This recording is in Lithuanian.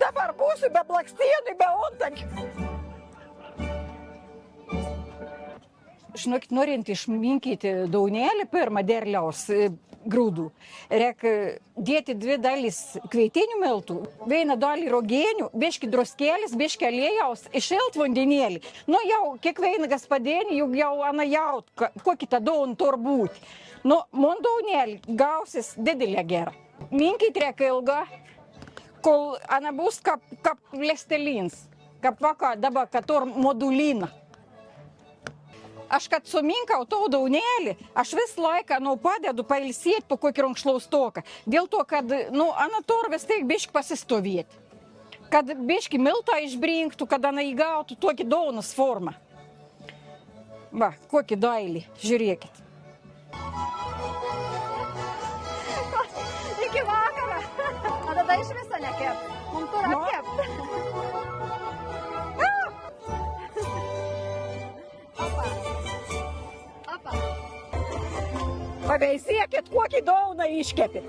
Dabar būsiu be blakstienų, be ontakių. Žinokit, norint išminkyti daunelį pirmą derliaus grūdų, reikia dėti 2 dalys kveitinių miltų, 1 dalį rogėnių, biški druskėlis, biški aliejaus, iššalt vandenėlį. Nu jau kiekvieną gaspadėnį, juk jau anajaut, kokį tą daun turbūt. Nu, man daunelį gausis didelė gera. Minkyti reikia ilga, kol ana bus kaip lestelins, kaip vaka dabar, kad tur modulina. Aš kad suminkau to daunelį, aš visą laiką padedu pailsėti po kokį rankšlaustoką. Dėl to, kad, ana tur vis tiek biški pasistovėti. Kad biški miltą išbrinktų, kad ana įgautų tokį daunas formą. Va, kokį dailį, žiūrėkit. Iki vakaro. O tada iš viso nekep. Mums tur atkep. Paveisėkit, kokį dauną iškepit.